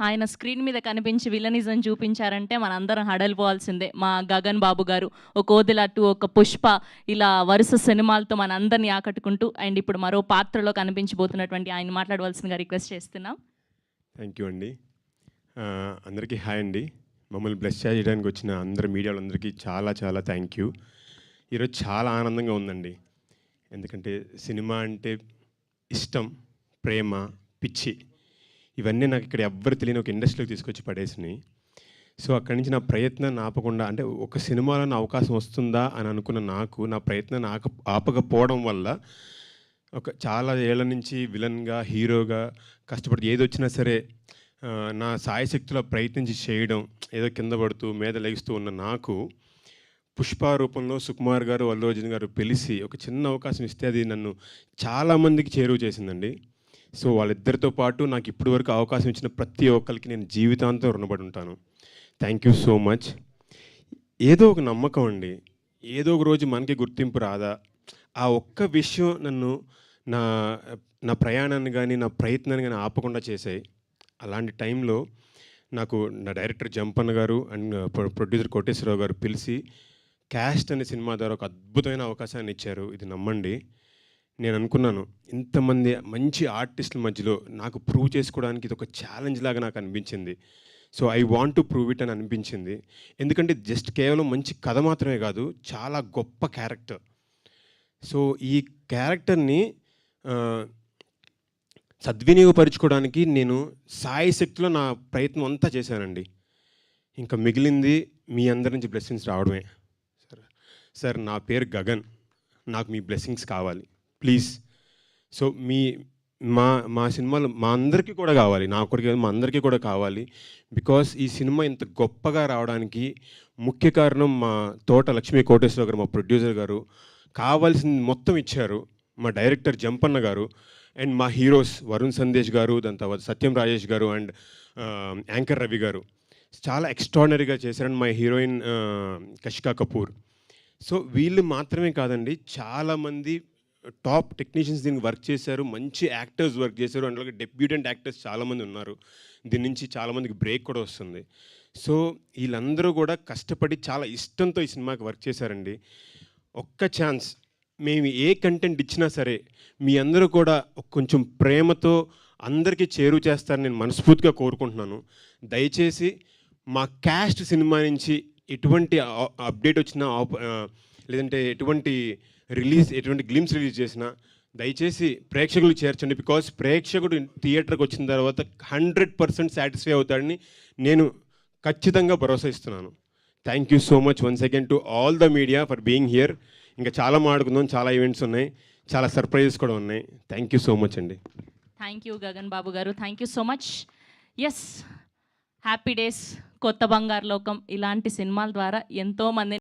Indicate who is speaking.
Speaker 1: ఆయన స్క్రీన్ మీద కనిపించి విలనిజం చూపించారంటే మనందరం హడలిపోవాల్సిందే. మా గగన్ బాబు గారు ఒక ఓదెల 2, ఒక పుష్ప ఇలా వరుస సినిమాలతో మనందరిని ఆకట్టుకుంటూ అండ్ ఇప్పుడు మరో పాత్రలో కనిపించబోతున్నటువంటి ఆయన మాట్లాడవలసిందిగా రిక్వెస్ట్ చేస్తున్నాం.
Speaker 2: థ్యాంక్ యూ అండి. అందరికీ హాయ్ అండి. మమ్మల్ని బ్లెస్ చేయడానికి వచ్చిన అందరు మీడియా వాళ్ళందరికీ చాలా చాలా థ్యాంక్ యూ. ఈరోజు చాలా ఆనందంగా ఉందండి. ఎందుకంటే సినిమా అంటే ఇష్టం, ప్రేమ, పిచ్చి ఇవన్నీ నాకు ఇక్కడ ఎవ్వరు తెలియని ఒక ఇండస్ట్రీలోకి తీసుకొచ్చి పడేసినాయి. సో అక్కడి నుంచి నా ప్రయత్నాన్ని ఆపకుండా, అంటే ఒక సినిమాలో నా అవకాశం వస్తుందా అని అనుకున్న నాకు నా ప్రయత్నాన్ని ఆపకపోవడం వల్ల చాలా ఏళ్ల నుంచి విలన్గా, హీరోగా కష్టపడి ఏది వచ్చినా సరే నా సాయశక్తిలో ప్రయత్నించి చేయడం, ఏదో కింద పడుతూ మీద లెగుస్తూ ఉన్న నాకు పుష్ప రూపంలో సుకుమార్ గారు, అల్లు అర్జున్ గారు పిలిచి ఒక చిన్న అవకాశం ఇస్తే అది నన్ను చాలామందికి చేరువ చేసిందండి. సో వాళ్ళిద్దరితో పాటు నాకు ఇప్పటి వరకు అవకాశం ఇచ్చిన ప్రతి ఒక్కరికి నేను జీవితాంతం రుణపడి ఉంటాను. Thank you so much. ఏదో ఒక నమ్మకం అండి, ఏదో ఒక రోజు మనకి గుర్తింపు రాదా, ఆ ఒక్క విషయం నన్ను నా నా ప్రయాణాన్ని కానీ నా ప్రయత్నాన్ని కానీ ఆపకుండా చేశాయి. అలాంటి టైంలో నాకు నా డైరెక్టర్ జంపన్న గారు అండ్ ప్రొడ్యూసర్ కోటేశ్వరరావు గారు పిలిచి క్యాస్ట్ అనే సినిమా ద్వారా ఒక అద్భుతమైన అవకాశాన్ని ఇచ్చారు. ఇది నమ్మండి. నేను అనుకున్నాను ఇంతమంది మంచి ఆర్టిస్టుల మధ్యలో నాకు ప్రూవ్ చేసుకోవడానికి ఇది ఒక ఛాలెంజ్ లాగా నాకు అనిపించింది. So I want to prove it అని అనిపించింది. ఎందుకంటే జస్ట్ కేవలం మంచి కథ మాత్రమే కాదు, చాలా గొప్ప క్యారెక్టర్. సో ఈ క్యారెక్టర్ని సద్వినియోగపరుచుకోవడానికి నేను సాయశక్తిలో నా ప్రయత్నం అంతా చేశానండి. ఇంకా మిగిలింది మీ అందరి నుంచి బ్లెస్సింగ్స్ రావడమే. సార్ నా పేరు గగన్, నాకు మీ బ్లెస్సింగ్స్ కావాలి ప్లీజ్. సో మా సినిమాలు మా అందరికీ కూడా కావాలి, నా ఒక్కడికి కాదు, మా అందరికీ కూడా కావాలి. బికాస్ ఈ సినిమా ఇంత గొప్పగా రావడానికి ముఖ్య కారణం మా తోట లక్ష్మీ కోటేశ్వర గారు, మా ప్రొడ్యూసర్ గారు కావాల్సింది మొత్తం ఇచ్చారు. మా డైరెక్టర్ జంపన్న గారు అండ్ మా హీరోస్ వరుణ్ సందేశ్ గారు, దాని తర్వాత సత్యం రాజేష్ గారు అండ్ యాంకర్ రవి గారు చాలా ఎక్స్ట్రాడినరీగా చేశారు. అండ్ మా హీరోయిన్ కషికా కపూర్. సో వీళ్ళు మాత్రమే కాదండి, చాలామంది టాప్ టెక్నీషియన్స్ దీనికి వర్క్ చేశారు, మంచి యాక్టర్స్ వర్క్ చేశారు. అండ్ అలాగే డెబ్యూటెంట్ యాక్టర్స్ చాలామంది ఉన్నారు. దీని నుంచి చాలామందికి బ్రేక్ కూడా వస్తుంది. సో వీళ్ళందరూ కూడా కష్టపడి చాలా ఇష్టంతో ఈ సినిమాకి వర్క్ చేశారండి. ఒక్క ఛాన్స్, మేము ఏ కంటెంట్ ఇచ్చినా సరే మీ అందరూ కూడా కొంచెం ప్రేమతో అందరికీ చేరువ చేస్తారని నేను మనస్ఫూర్తిగా కోరుకుంటున్నాను. దయచేసి మా క్యాస్ట్ సినిమా నుంచి ఎటువంటి అప్డేట్ వచ్చినా, లేదంటే ఎటువంటి గ్లిమ్స్ రిలీజ్ చేసినా దయచేసి ప్రేక్షకులు చేర్చండి. బికాస్ ప్రేక్షకుడు థియేటర్కి వచ్చిన తర్వాత 100% సాటిస్ఫై అవుతాడని నేను ఖచ్చితంగా భరోసా ఇస్తున్నాను. Thank you so much once again to all the media for being here. ఇంకా చాలా మాట్లాడుకుందాం, చాలా ఈవెంట్స్ ఉన్నాయి, చాలా సర్ప్రైజెస్ కూడా ఉన్నాయి. థ్యాంక్ యూ సో మచ్ అండి.
Speaker 1: థ్యాంక్ యూ గగన్ బాబు గారు, thank you so much. Yes, happy days, Kotha Bangaru లోకం ఇలాంటి సినిమాల ద్వారా ఎంతోమంది